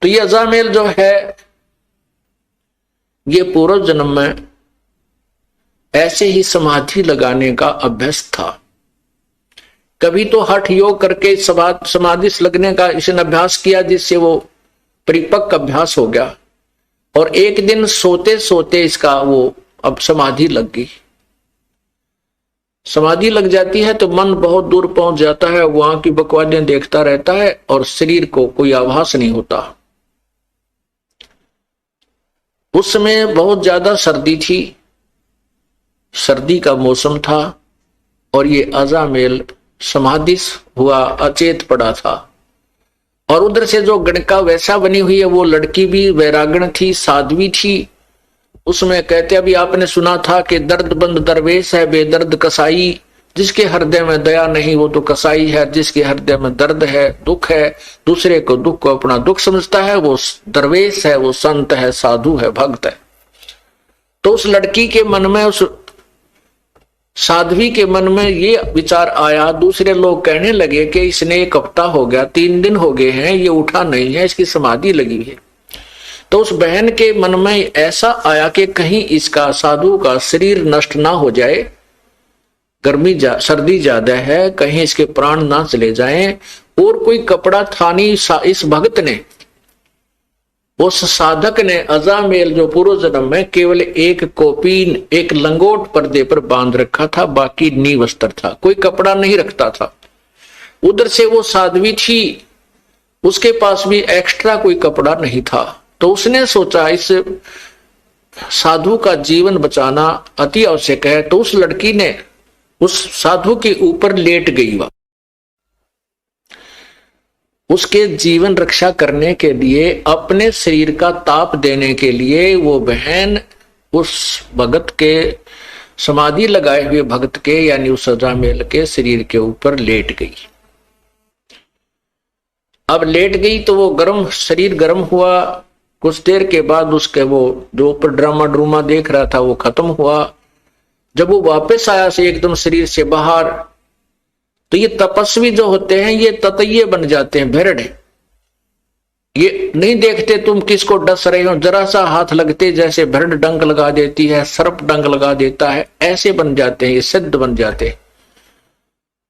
तो ये अजामेल जो है ये पूर्व जन्म में ऐसे ही समाधि लगाने का अभ्यास था। कभी तो हठ योग करके समाधि लगने का इसने अभ्यास किया, जिससे वो परिपक्व अभ्यास हो गया। और एक दिन सोते सोते इसका वो अब समाधि लग गई। समाधि लग जाती है तो मन बहुत दूर पहुंच जाता है, वहां की बकवादियां देखता रहता है और शरीर को कोई आभास नहीं होता। उस समय बहुत ज्यादा सर्दी थी, सर्दी का मौसम था और ये अजामेल समाधि हुआ अचेत पड़ा था। और उधर से जो गणका वैसा बनी हुई है वो लड़की भी वैरागण थी, साध्वी थी। उसमें कहते अभी आपने सुना था कि दर्दबंद दरवेश है बेदर्द कसाई, जिसके हृदय में दया नहीं वो तो कसाई है, जिसके हृदय में दर्द है दुख है, दूसरे को दुख को अपना दुख समझता है, वो दरवेश है, वो संत है, साधु है, भक्त है। तो उस लड़की के मन में, उस साध्वी के मन में ये विचार आया। दूसरे लोग कहने लगे कि इसने 1 हफ्ता हो गया, 3 दिन हो गए हैं, ये उठा नहीं है, इसकी समाधि लगी है। तो उस बहन के मन में ऐसा आया कि कहीं इसका साधु का शरीर नष्ट ना हो जाए, सर्दी ज्यादा है, कहीं इसके प्राण ना चले जाएं। और कोई कपड़ा था नहीं इस भक्त ने, उस साधक ने अजामेल जो पूर्व जन्म में केवल एक कोपीन, एक लंगोट पर्दे पर बांध रखा था, बाकी नी वस्त्र था, कोई कपड़ा नहीं रखता था। उधर से वो साध्वी थी, उसके पास भी एक्स्ट्रा कोई कपड़ा नहीं था। तो उसने सोचा इस साधु का जीवन बचाना अति आवश्यक है। तो उस लड़की ने उस साधु के ऊपर लेट गई। वह उसके जीवन रक्षा करने के लिए, अपने शरीर का ताप देने के लिए वो बहन उस भगत के, समाधि लगाए हुए भगत के यानी उस अजामेल के शरीर के ऊपर लेट गई। अब लेट गई तो वो गर्म, शरीर गर्म हुआ। कुछ देर के बाद उसके वो जो ऊपर ड्रामा ड्रूमा देख रहा था वो खत्म हुआ। जब वो वापस आया से एकदम शरीर से बाहर, तो ये तपस्वी जो होते हैं ये ततैये बन जाते हैं, भेड़े। ये नहीं देखते तुम किसको डस रहे हो, जरा सा हाथ लगते जैसे भेड़ डंक लगा देती है, सर्प डंक लगा देता है, ऐसे बन जाते हैं, ये सिद्ध बन जाते हैं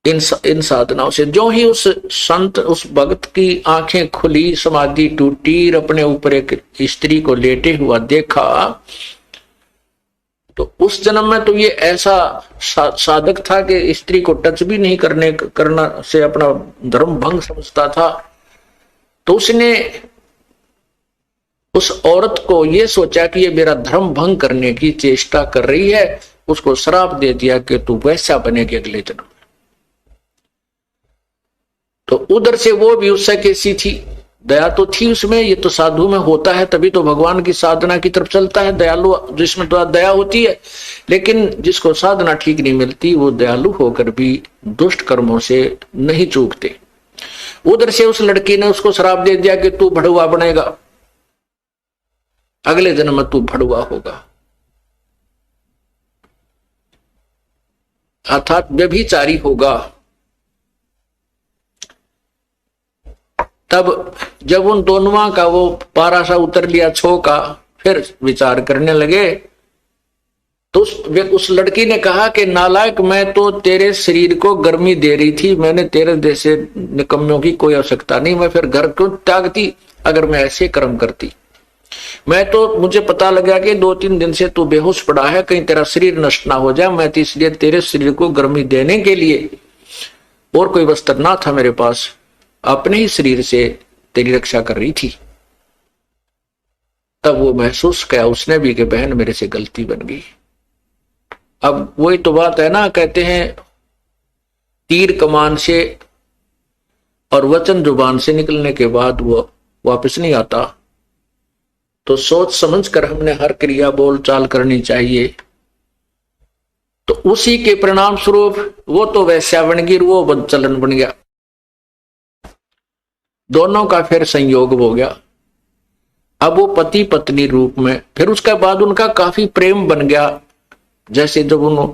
इन साधनाओं से। जो ही उस संत, उस भक्त की आंखें खुली, समाधि टूटी, अपने ऊपर एक स्त्री को लेटे हुआ देखा, तो उस जन्म में तो ये ऐसा साधक था कि स्त्री को टच भी नहीं करना से अपना धर्म भंग समझता था। तो उसने उस औरत को ये सोचा कि ये मेरा धर्म भंग करने की चेष्टा कर रही है, उसको श्राप दे दिया कि तू वैसा बनेगी अगले जन्म। तो उधर से वो भी उससे कैसी थी, दया तो थी उसमें, ये तो साधु में होता है, तभी तो भगवान की साधना की तरफ चलता है, दयालु जिसमें तो दया होती है। लेकिन जिसको साधना ठीक नहीं मिलती वो दयालु होकर भी दुष्ट कर्मों से नहीं चूकते। उधर से उस लड़की ने उसको श्राप दे दिया कि तू भड़ुआ बनेगा, अगले जन्म में तू भड़ुआ होगा, अर्थात व्यभिचारी होगा। तब जब उन दोनों का वो पारा सा उतर लिया छो का, फिर विचार करने लगे। तो उस लड़की ने कहा कि नालायक, मैं तो तेरे शरीर को गर्मी दे रही थी, मैंने तेरे जैसे निकम्मों की कोई आवश्यकता नहीं, मैं फिर घर क्यों त्यागती अगर मैं ऐसे कर्म करती। मैं तो, मुझे पता लगा कि 2-3 दिन से तू बेहोश पड़ा है, कहीं तेरा शरीर नष्ट ना हो जाए, मैं तो इसलिए तेरे शरीर को गर्मी देने के लिए, और कोई वस्त्र ना था मेरे पास, अपने ही शरीर से तेरी रक्षा कर रही थी। तब वो महसूस किया उसने भी कि बहन मेरे से गलती बन गई। अब वही तो बात है ना, कहते हैं तीर कमान से और वचन जुबान से निकलने के बाद वो वापस नहीं आता। तो सोच समझ कर हमने हर क्रिया बोल चाल करनी चाहिए। तो उसी के परिणाम स्वरूप वो तो वैश्या बन गई, वो चलन बन गया, दोनों का फिर संयोग हो गया। अब वो पति पत्नी रूप में, फिर उसके बाद उनका काफी प्रेम बन गया। जैसे जब उन्होंने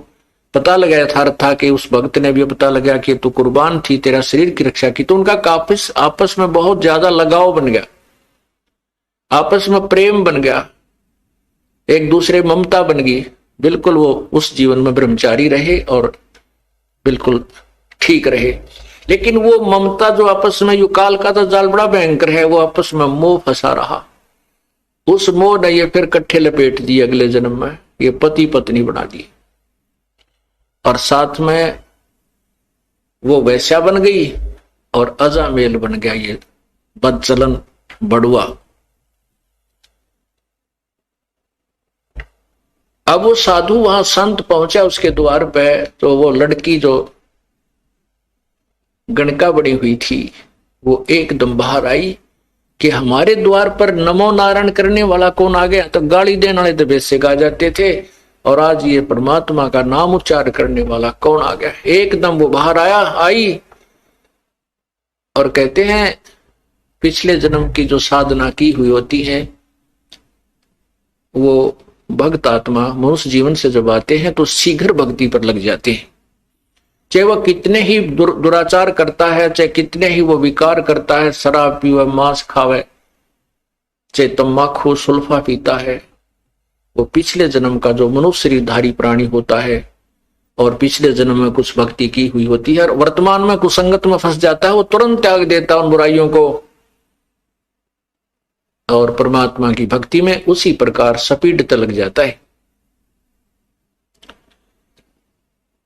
पता लगा था कि उस भक्त ने भी पता लगा कि तू कुर्बान थी, तेरा शरीर की रक्षा की, तो उनका आपस में बहुत ज्यादा लगाव बन गया। आपस में प्रेम बन गया, एक दूसरे ममता बन गई। बिल्कुल वो उस जीवन में ब्रह्मचारी रहे और बिल्कुल ठीक रहे। लेकिन वो ममता जो आपस में युकाल का तो जाल बड़ा भयंकर है, वो आपस में मोह फंसा रहा। उस मोह ने ये फिर कट्ठे लपेट दिए, अगले जन्म में ये पति पत्नी बना दिए, और साथ में वो वैश्या बन गई और अजामेल बन गया ये बदचलन बड़ुआ। अब वो साधु वहां संत पहुंचा उसके द्वार पे, तो वो लड़की जो गणका बनी हुई थी वो एकदम बाहर आई कि हमारे द्वार पर नमो नारायण करने वाला कौन आ गया। तो गाली देने वाले तो बेसिक आ जाते थे, और आज ये परमात्मा का नाम उच्चार करने वाला कौन आ गया। एकदम वो बाहर आई और कहते हैं पिछले जन्म की जो साधना की हुई होती है वो भक्त आत्मा मनुष्य जीवन से जब आते हैं तो शीघ्र भक्ति पर लग जाते हैं। चाहे वह कितने ही दुराचार करता है, चाहे कितने ही वो विकार करता है, शराब पीवे, मांस खावे, चाहे तम्बाकू सुल्फा पीता है, वो पिछले जन्म का जो मनुष्य शरीरधारी प्राणी होता है और पिछले जन्म में कुछ भक्ति की हुई होती है और वर्तमान में कुसंगत में फंस जाता है, वो तुरंत त्याग देता है उन बुराइयों को और परमात्मा की भक्ति में उसी प्रकार सपीड लग जाता है।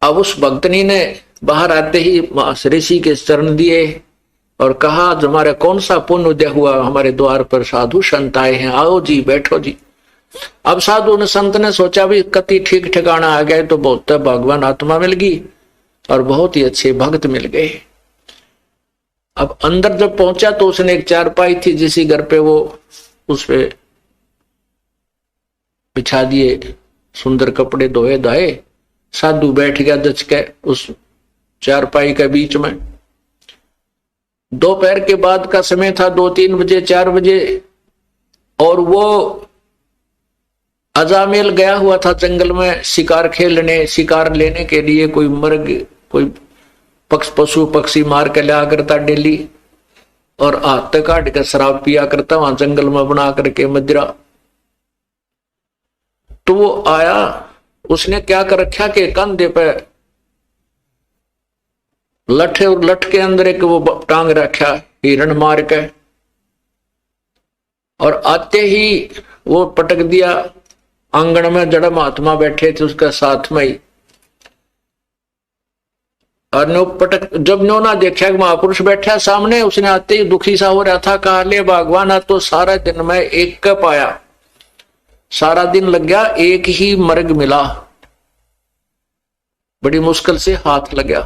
अब उस भक्तनी ने बाहर आते ही ऋषि के चरण दिए और कहा हमारा कौन सा पुण्य उदय हुआ, हमारे द्वार पर साधु संत आए हैं, आओ जी बैठो जी। अब साधु ने संत ने सोचा भी कति ठीक ठिकाना आ गए तो बहुत भगवान आत्मा मिल गई और बहुत ही अच्छे भक्त मिल गए। अब अंदर जब पहुंचा तो उसने एक चारपाई थी जिसी घर पे वो उस पे बिछा दिए सुंदर कपड़े धोए धाए, साधु बैठ गया दच के उस चारपाई के बीच में। दोपहर के बाद का समय था, 2-3 बजे 4 बजे, और वो अजामेल गया हुआ था जंगल में शिकार खेलने, शिकार लेने के लिए। कोई मर्ग कोई पशु पक्षी मार के लिया करता डेली और हाथ तक काट कर शराब पिया करता वहां जंगल में बना करके मदिरा। तो वो आया, उसने क्या कर रखा कि कंधे पे लठ और लठ के अंदर एक वो टांग रखा हिरण मार के, और आते ही वो पटक दिया आंगन में। जड़ महात्मा बैठे थे उसका साथ में ही, और नो पटक जब नो ना देखा कि महापुरुष बैठा सामने, उसने आते ही दुखी सा हो रहा था, कहा ले भगवान तो सारा दिन में एक का पाया, सारा दिन लग गया एक ही मर्ग मिला, बड़ी मुश्किल से हाथ लग गया।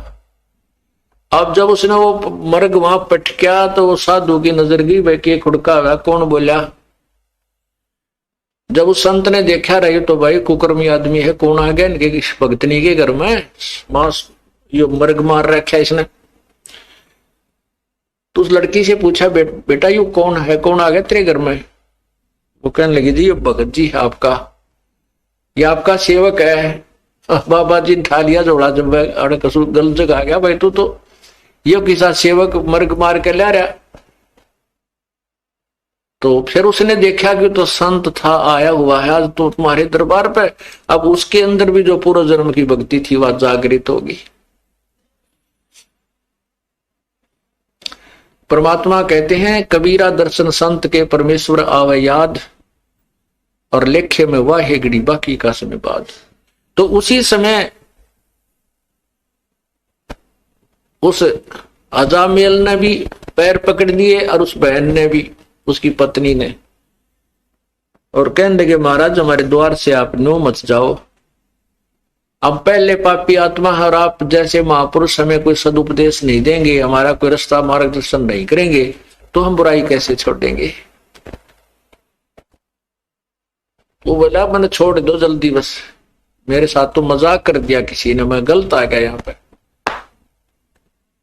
अब जब उसने वो मर्ग वहां पटका तो वो साधु की नजर गई, भाई के खुड़का हुआ कौन बोला। जब उस संत ने देखा रहे तो भाई कुकर्मी आदमी है, कौन आ गया इनके भक्तनी के घर में, मांस यो मर्ग मार रखा इसने। तो उस लड़की से पूछा बेटा यू कौन है, कौन आ गया तेरे घर में। वो कहने लगी जी ये भगत जी है आपका, ये आपका सेवक है। बाबा जी ठा लिया जोड़ा जब अड़ कसू गलत जगह आ गया, भाई तू तो ये किसा सेवक मर्ग मार के ला रहा। तो फिर उसने देखा कि तो संत था आया हुआ है आज तो तुम्हारे दरबार पे। अब उसके अंदर भी जो पूर्व जन्म की भक्ति थी वह जागृत होगी। परमात्मा कहते हैं कबीरा दर्शन संत के परमेश्वर आवे याद, और लेखे में वह हेगड़ी बाकी का समय बाद। तो उसी समय उस अजामेल ने भी पैर पकड़ दिए और उस बहन ने भी, उसकी पत्नी ने, और कहने लगे महाराज हमारे द्वार से आप नो मत जाओ, अब पहले पापी आत्मा है और आप जैसे महापुरुष हमें कोई सदुपदेश नहीं देंगे, हमारा कोई रास्ता मार्गदर्शन नहीं करेंगे तो हम बुराई कैसे छोड़ेंगे। वो बोला मैंने छोड़ दो जल्दी, बस मेरे साथ तो मजाक कर दिया किसी ने, मैं गलत आ गया यहाँ पे।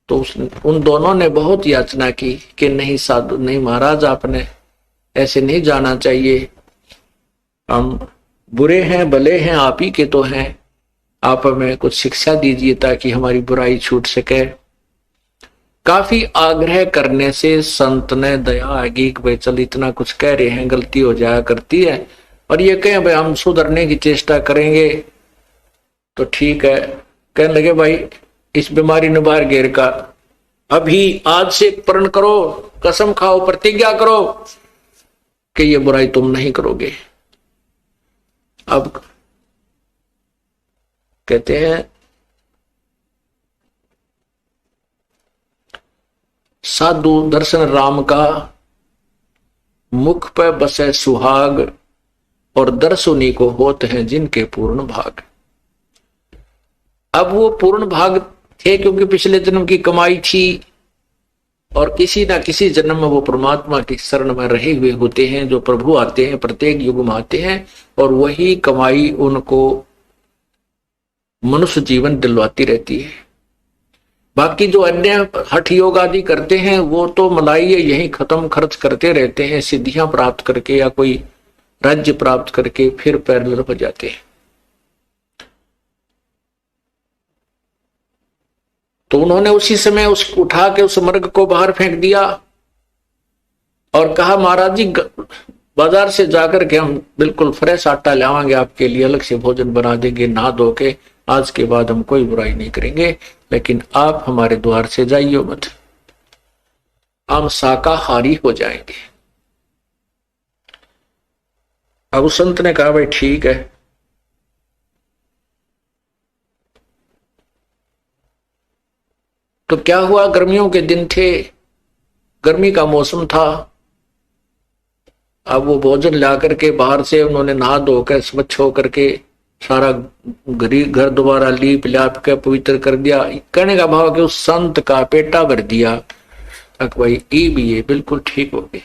तो उन दोनों ने बहुत याचना की कि नहीं साधु, नहीं महाराज आपने ऐसे नहीं जाना चाहिए, हम बुरे हैं भले हैं आप ही के तो हैं, आप हमें कुछ शिक्षा दीजिए ताकि हमारी बुराई छूट सके। काफी आग्रह करने से संत ने दया आएगी कि भाई चल इतना कुछ कह रहे हैं, गलती हो जाया करती है, और ये कहें भाई हम सुधरने की चेष्टा करेंगे तो ठीक है। कहने लगे भाई इस बीमारी ने बाहर घेर का, अभी आज से प्रण करो, कसम खाओ, प्रतिज्ञा करो कि ये बुराई तुम नहीं करोगे। अब कहते हैं साधु दर्शन राम का, मुख पे बसे सुहाग, और दर्शुनी को होते हैं जिनके पूर्ण भाग। अब वो पूर्ण भाग थे क्योंकि पिछले जन्म की कमाई थी, और किसी ना किसी जन्म में वो परमात्मा की शरण में रहे हुए होते हैं। जो प्रभु आते हैं प्रत्येक युग में आते हैं, और वही कमाई उनको मनुष्य जीवन दिलवाती रहती है। बाकी जो अन्य हठ योग आदि करते हैं वो तो मलाई यही खत्म खर्च करते रहते हैं, सिद्धियां प्राप्त करके या कोई राज्य प्राप्त करके फिर पैरेलल हो जाते हैं। तो उन्होंने उसी समय उस उठा के उस मर्ग को बाहर फेंक दिया और कहा महाराज जी बाजार से जाकर के हम बिल्कुल फ्रेश आटा लावांगे आपके लिए, अलग से भोजन बना देंगे, नहा धो के, आज के बाद हम कोई बुराई नहीं करेंगे, लेकिन आप हमारे द्वार से जाइए मत, हम शाकाहारी हो जाएंगे। अब उस संत ने कहा भाई ठीक है। तो क्या हुआ, गर्मियों के दिन थे, गर्मी का मौसम था। अब वो भोजन ला करके बाहर से उन्होंने नहा धोकर स्वच्छ होकर के सारा घर दोबारा लीप लाप के पवित्र कर दिया। कहने का भाव कि उस संत का पेटा भर दिया, भाई ई भी ये बिल्कुल ठीक हो गए।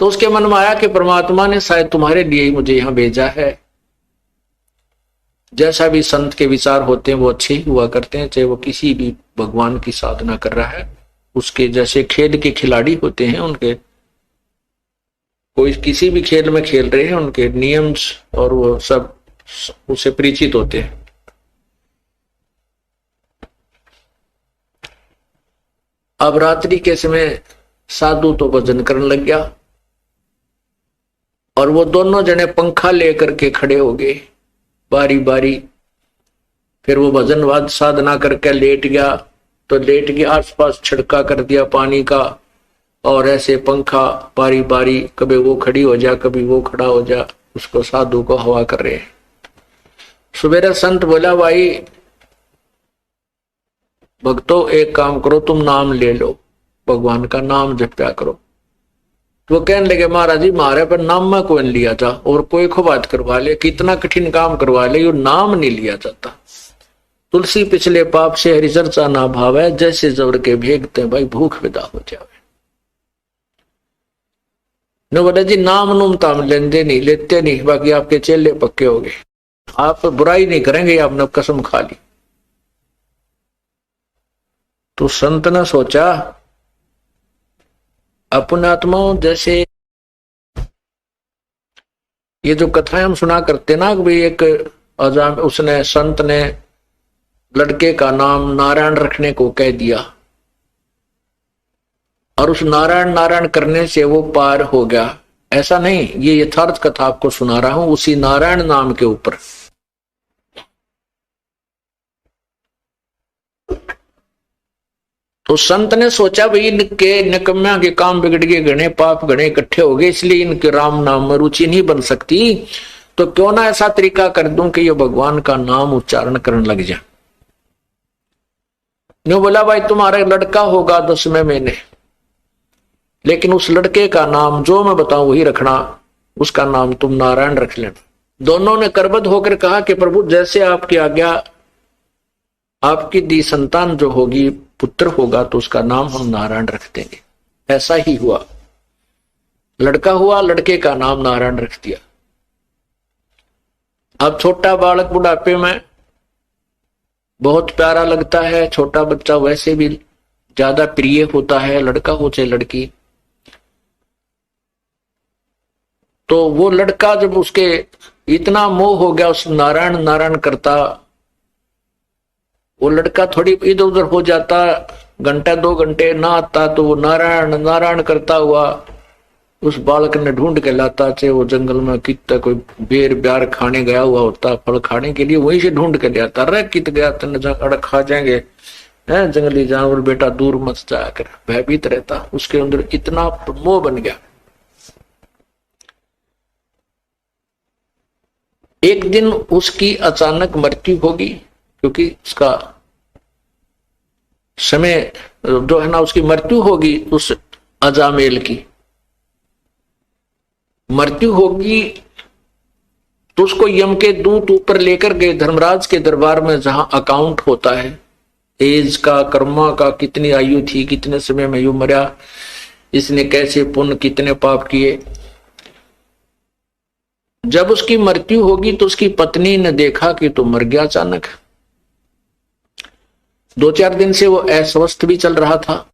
तो उसके मन में आया कि परमात्मा ने शायद तुम्हारे लिए ही मुझे यहां भेजा है। जैसा भी संत के विचार होते हैं वो अच्छे ही हुआ करते हैं, चाहे वो किसी भी भगवान की साधना कर रहा है। उसके जैसे खेल के खिलाड़ी होते हैं, उनके कोई किसी भी खेल में खेल रहे हैं, उनके नियम और वो सब उसे परिचित होते हैं। अब रात्रि के समय साधु तो भजन करने लग गया, और वो दोनों जने पंखा लेकर के खड़े हो गए बारी बारी। फिर वो भजनवाद साधना करके लेट गया, तो लेट के आसपास छिड़का कर दिया पानी का, और ऐसे पंखा बारी बारी कभी वो खड़ी हो जा कभी वो खड़ा हो जा, उसको साधु को हवा कर रहे हैं। सवेरे संत बोला भाई भक्तों एक काम करो, तुम नाम ले लो, भगवान का नाम जपया करो। तो वो कहने लगे महाराज जी मारे पर नाम में कोई लिया था, और कोई को बात करवा ले, कितना कठिन काम करवा ले, यो नाम नहीं लिया जाता। तुलसी पिछले पाप से हरि चर्चा ना भावे, जैसे जबर के भेगते भाई भूख विदा हो जावे। न बोले जी नाम नूम ताम लेंदे नहीं, लेते नहीं, बाकी आपके चेले पक्के हो गए, आप बुराई नहीं करेंगे, आपने कसम खा ली। तो संत ने सोचा अपने आत्माओं जैसे ये जो कथाएं हम सुना करते ना, कि एक अजाम उसने संत ने लड़के का नाम नारायण रखने को कह दिया, और उस नारायण नारायण करने से वो पार हो गया। ऐसा नहीं, ये यथार्थ कथा आपको सुना रहा हूं उसी नारायण नाम के ऊपर। तो संत ने सोचा भाई इनके निकम्या के काम बिगड़ गए, घने पाप घने इकट्ठे हो गए, इसलिए इनके राम नाम में रुचि नहीं बन सकती, तो क्यों ना ऐसा तरीका कर दूं कि ये भगवान का नाम उच्चारण करने लग जाए। न्यू बोला भाई तुम्हारा लड़का होगा 10वें महीने, लेकिन उस लड़के का नाम जो मैं बताऊं वही रखना, उसका नाम तुम नारायण रख लेना। दोनों ने करबद्ध होकर कहा कि प्रभु जैसे आपकी आज्ञा, आपकी दी संतान जो होगी पुत्र होगा तो उसका नाम हम नारायण रख देंगे। ऐसा ही हुआ, लड़का हुआ, लड़के का नाम नारायण रख दिया। अब छोटा बालक बुढ़ापे में बहुत प्यारा लगता है, छोटा बच्चा वैसे भी ज्यादा प्रिय होता है, लड़का हो चाहे लड़की। तो वो लड़का जब उसके इतना मोह हो गया उस नारायण नारायण करता, वो लड़का थोड़ी इधर उधर हो जाता, घंटा 2 घंटे ना आता तो वो नारायण नारायण करता हुआ उस बालक ने ढूंढ के लाता। चाहे वो जंगल में कितना कोई बेर ब्यार खाने गया हुआ होता, फल खाने के लिए, वहीं से ढूंढ के ले आता। अरे कित गया तेन अड़ खा जाएंगे है जंगली जानवर, बेटा दूर मत जाकर, भयभीत रहता। उसके अंदर इतना मोह बन गया। एक दिन उसकी अचानक मृत्यु होगी, क्योंकि उसका समय जो है ना, उसकी मृत्यु होगी। उस अजामेल की मृत्यु होगी तो उसको यम के दूत ऊपर लेकर गए धर्मराज के दरबार में, जहां अकाउंट होता है एज का, कर्मा का, कितनी आयु थी, कितने समय में यू मरा, इसने कैसे पुण्य कितने पाप किए। जब उसकी मृत्यु होगी तो उसकी पत्नी ने देखा कि तो मर गया अचानक। 2-4 दिन से वो अस्वस्थ भी चल रहा था।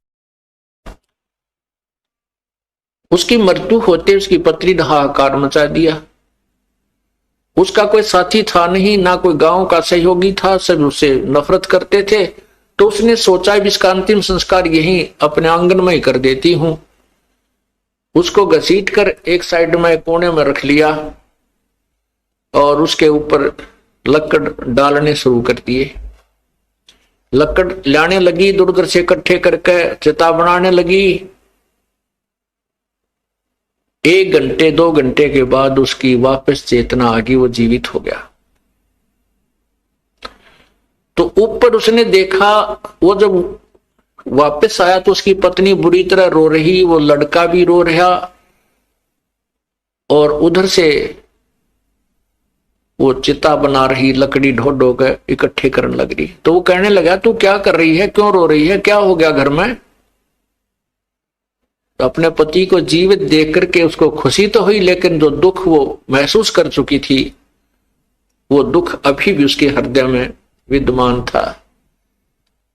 उसकी मृत्यु होते उसकी पत्नी ने हाहाकार मचा दिया। उसका कोई साथी था नहीं, ना कोई गांव का सहयोगी था, सब उससे नफरत करते थे। तो उसने सोचा इसका अंतिम संस्कार यहीं अपने आंगन में ही कर देती हूं। उसको घसीट कर एक साइड में कोने में रख लिया और उसके ऊपर लकड़ डालने शुरू कर दिए। लकड़ लाने लगी, दूर दूर से इकट्ठे करके चिता बनाने लगी। 1 घंटे 2 घंटे के बाद उसकी वापस चेतना आ गई, वो जीवित हो गया। तो ऊपर उसने देखा, वो जब वापस आया तो उसकी पत्नी बुरी तरह रो रही, वो लड़का भी रो रहा और उधर से वो चिता बना रही, लकड़ी ढो ढो के इकट्ठे करने लग रही। तो वो कहने लगा तू क्या कर रही है, क्यों रो रही है, क्या हो गया घर में। तो अपने पति को जीवित देख करके उसको खुशी तो हुई, लेकिन जो दुख वो महसूस कर चुकी थी वो दुख अभी भी उसके हृदय में विद्यमान था।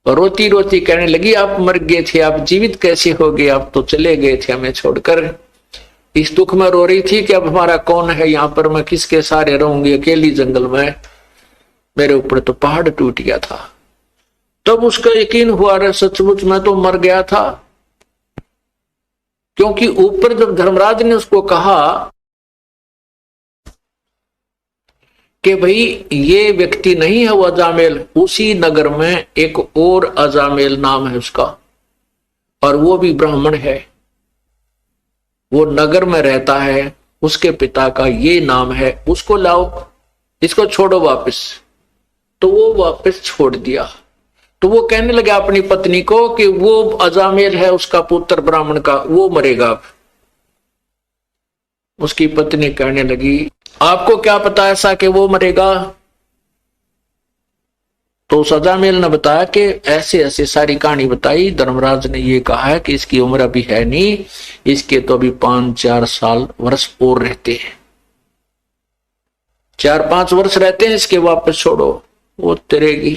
और रोती रोती कहने लगी आप मर गए थे, आप जीवित कैसे हो गए, आप तो चले गए थे हमें छोड़कर। इस दुख में रो रही थी कि अब हमारा कौन है यहाँ पर, मैं किसके सारे रहूंगी अकेली जंगल में, मेरे ऊपर तो पहाड़ टूट गया था। तब उसका यकीन हुआ रे सचमुच मैं तो मर गया था। क्योंकि ऊपर जब धर्मराज ने उसको कहा कि भाई ये व्यक्ति नहीं है वो अजामेल, उसी नगर में एक और अजामेल नाम है उसका, और वो भी ब्राह्मण है, वो नगर में रहता है, उसके पिता का ये नाम है, उसको लाओ, इसको छोड़ो वापस। तो वो वापस छोड़ दिया। तो वो कहने लगा अपनी पत्नी को कि वो अजामेल है उसका पुत्र ब्राह्मण का, वो मरेगा अब। उसकी पत्नी कहने लगी आपको क्या पता ऐसा कि वो मरेगा। तो अजामेल ने बताया कि ऐसे ऐसे सारी कहानी बताई। धर्मराज ने ये कहा है कि इसकी उम्र अभी है नहीं, इसके तो अभी 5-4 साल वर्ष और रहते हैं, 4-5 वर्ष रहते हैं, इसके वापस छोड़ो वो तरेगी।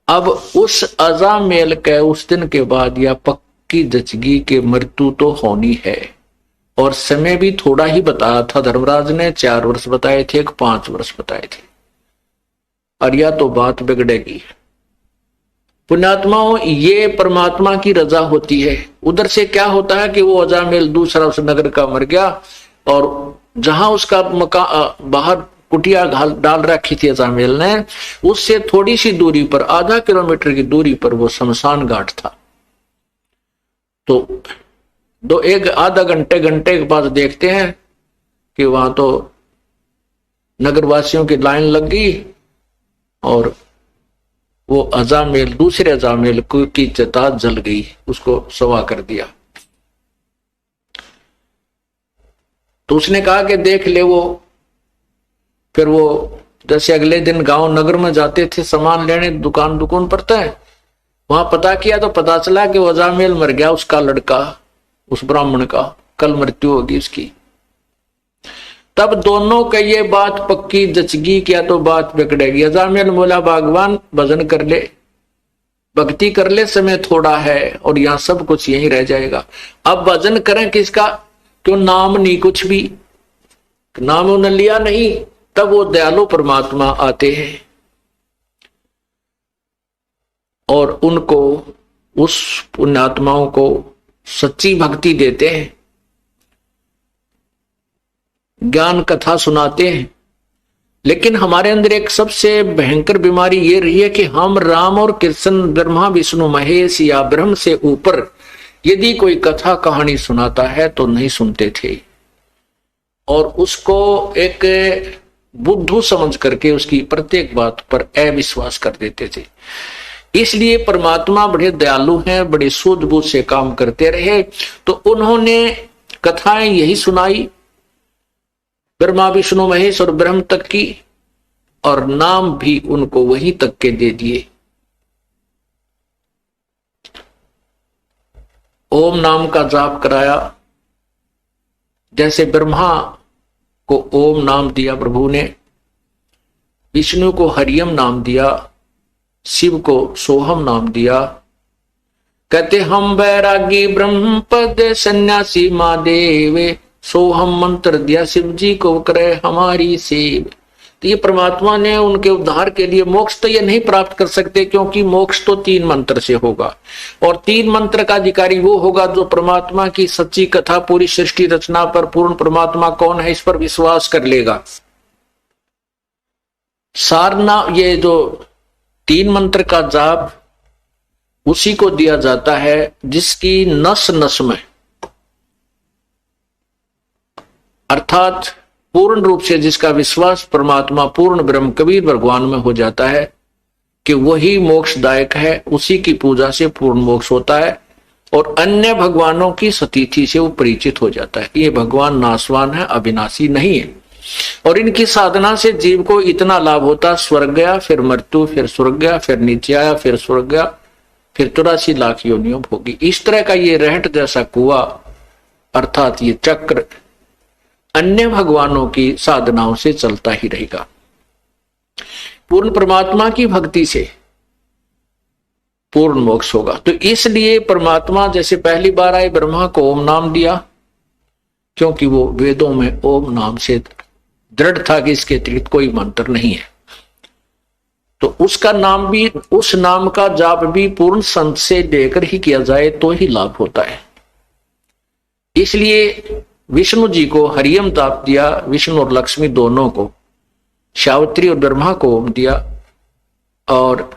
अब उस अजामेल के उस दिन के बाद या पक्की जचगी के मृत्यु तो होनी है, और समय भी थोड़ा ही बताया था धर्मराज ने, 4 वर्ष बताए थे, 5 वर्ष बताए थे, और या तो बात बिगड़ेगी। पुण्यात्माओं ये परमात्मा की रजा होती है। उधर से क्या होता है कि वो अजामेल दूसरा उस नगर का मर गया, और जहां उसका मकान बाहर कुटिया डाल रखी थी अजामेल ने, उससे थोड़ी सी दूरी पर, आधा किलोमीटर की दूरी पर वो शमशान घाट था। तो 1-आधा घंटे के बाद देखते हैं कि वहां तो नगरवासियों की लाइन लग गई, और वो अजामेल दूसरे अजामेल की चिता जल गई, उसको सवा कर दिया। तो उसने कहा कि देख ले वो। फिर वो जैसे अगले दिन गांव नगर में जाते थे सामान लेने, दुकान पर थे, वहां पता किया तो पता चला कि वो अजामेल मर गया, उसका लड़का, उस ब्राह्मण का कल मृत्यु होगी उसकी। तब दोनों का ये बात पक्की जचगी, क्या तो बात बिगड़ेगी। अजामेल बोला भगवान भजन कर ले, भक्ति कर ले, समय थोड़ा है और यहाँ सब कुछ यही रह जाएगा। अब भजन करें किसका, क्यों नाम नहीं, कुछ भी नाम उन्होंने लिया नहीं। तब वो दयालु परमात्मा आते हैं और उनको, उस पुण्यात्माओं को सच्ची भक्ति देते हैं, ज्ञान कथा सुनाते हैं। लेकिन हमारे अंदर एक सबसे भयंकर बीमारी ये रही है कि हम राम और कृष्ण, ब्रह्मा विष्णु महेश या ब्रह्म से ऊपर यदि कोई कथा कहानी सुनाता है तो नहीं सुनते थे, और उसको एक बुद्धू समझ करके उसकी प्रत्येक बात पर अविश्वास कर देते थे। इसलिए परमात्मा बड़े दयालु हैं, बड़े सूझबूझ से काम करते रहे, तो उन्होंने कथाएं यही सुनाई, ब्रह्मा विष्णु महेश और ब्रह्म तक की, और नाम भी उनको वहीं तक के दे दिए। ओम नाम का जाप कराया। जैसे ब्रह्मा को ओम नाम दिया प्रभु ने, विष्णु को हरियम नाम दिया, शिव को सोहम नाम दिया। कहते हम बैरागी ब्रह्म पद सन्यासी महादेव, सोहम मंत्र दिया शिव जी को करे हमारी सेव। तो ये परमात्मा ने उनके उद्धार के लिए, मोक्ष तो ये नहीं प्राप्त कर सकते क्योंकि मोक्ष तो 3 मंत्र से होगा, और 3 मंत्र का अधिकारी वो होगा जो परमात्मा की सच्ची कथा, पूरी सृष्टि रचना पर पूर्ण परमात्मा कौन है इस पर विश्वास कर लेगा। सारना, ये जो 3 मंत्र का जाप उसी को दिया जाता है जिसकी नस नस में, अर्थात पूर्ण रूप से जिसका विश्वास परमात्मा पूर्ण ब्रह्म कबीर भगवान में हो जाता है कि वही मोक्षदायक है, उसी की पूजा से पूर्ण मोक्ष होता है, और अन्य भगवानों की सतीथि से वो परिचित हो जाता है। ये भगवान नाशवान है, अविनाशी नहीं है, और इनकी साधना से जीव को इतना लाभ होता, स्वर्ग गया, फिर मृत्यु, फिर स्वर्ग गया, फिर नीचे आया, फिर स्वर्ग गया, फिर 84 लाख योनियों भोगी। इस तरह का ये रहट जैसा कुआं, अर्थात ये चक्र अन्य भगवानों की साधनाओं से चलता ही रहेगा। पूर्ण परमात्मा की भक्ति से पूर्ण मोक्ष होगा। तो इसलिए परमात्मा जैसे पहली बार आए, ब्रह्मा को ओम नाम दिया, क्योंकि वो वेदों में ओम नाम से दृढ़ था कि इसके अतिरिक्त कोई मंत्र नहीं है। तो उसका नाम भी, उस नाम का जाप भी पूर्ण संत से लेकर ही किया जाए तो ही लाभ होता है। इसलिए विष्णु जी को हरियम जाप दिया, विष्णु और लक्ष्मी दोनों को, सावित्री और ब्रह्मा को ओम दिया, और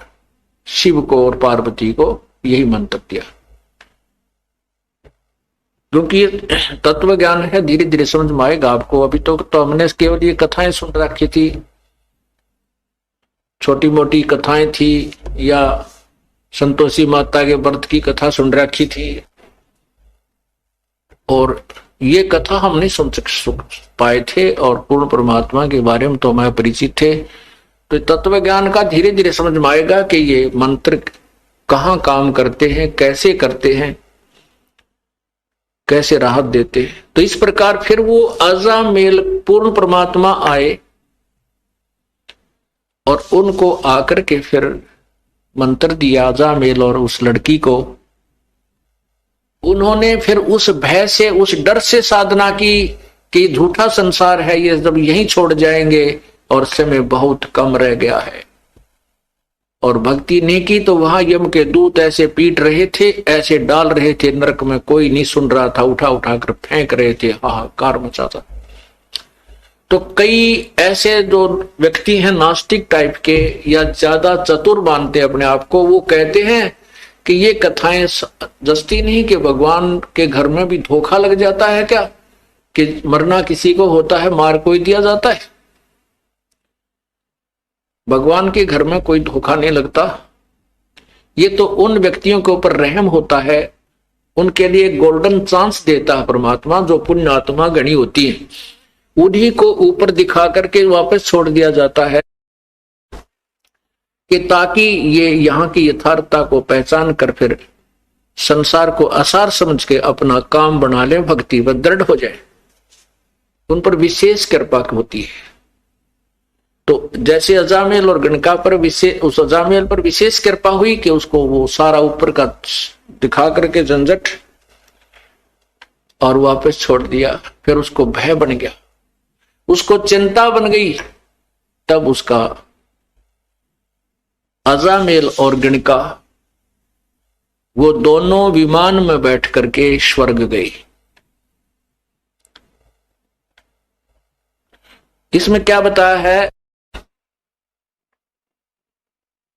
शिव को और पार्वती को यही मंत्र दिया। क्योंकि तत्व ज्ञान है, धीरे धीरे समझ में आएगा आपको। अभी तो हमने केवल ये कथाएं सुन रखी थी, छोटी मोटी कथाएं थी, या संतोषी माता के व्रत की कथा सुन रखी थी, और ये कथा हम नहीं सुन पाए थे, और पूर्ण परमात्मा के बारे में तो मैं परिचित थे। तो तत्व ज्ञान का धीरे धीरे समझ में आएगा कि ये मंत्र कहाँ काम करते हैं, कैसे करते हैं, कैसे राहत देते हैं। तो इस प्रकार फिर वो अजामेल पूर्ण परमात्मा आए, और उनको आकर के फिर मंत्र दिया अजामेल और उस लड़की को। उन्होंने फिर उस भय से, उस डर से साधना की कि झूठा संसार है, ये जब यहीं छोड़ जाएंगे और समय बहुत कम रह गया है, और भक्ति नहीं की तो वहां यम के दूत ऐसे पीट रहे थे, ऐसे डाल रहे थे नरक में, कोई नहीं सुन रहा था, उठा उठा कर फेंक रहे थे, हाहाकार मचा था। तो कई ऐसे जो व्यक्ति हैं नास्तिक टाइप के, या ज्यादा चतुर मानते अपने आप को, वो कहते हैं कि ये कथाएं जस्ती नहीं कि भगवान के घर में भी धोखा लग जाता है क्या, कि मरना किसी को होता है, मार कोई दिया जाता है। भगवान के घर में कोई धोखा नहीं लगता। ये तो उन व्यक्तियों के ऊपर रहम होता है, उनके लिए गोल्डन चांस देता है परमात्मा, जो पुण्यात्मा गणी होती है, उन्हीं को ऊपर दिखा करके वापस छोड़ दिया जाता है, कि ताकि ये यहाँ की यथार्थता को पहचान कर फिर संसार को आसार समझ के अपना काम बना ले, भक्ति व दृढ़ हो जाए। उन पर विशेष कृपा होती है। तो जैसे अजामेल और गणका पर विशेष, उस अजामेल पर विशेष कृपा हुई कि उसको वो सारा ऊपर का दिखा करके झंझट और वापस छोड़ दिया, फिर उसको भय बन गया, उसको चिंता बन गई, तब उसका अजामेल और गणका वो दोनों विमान में बैठ करके स्वर्ग गई। इसमें क्या बताया है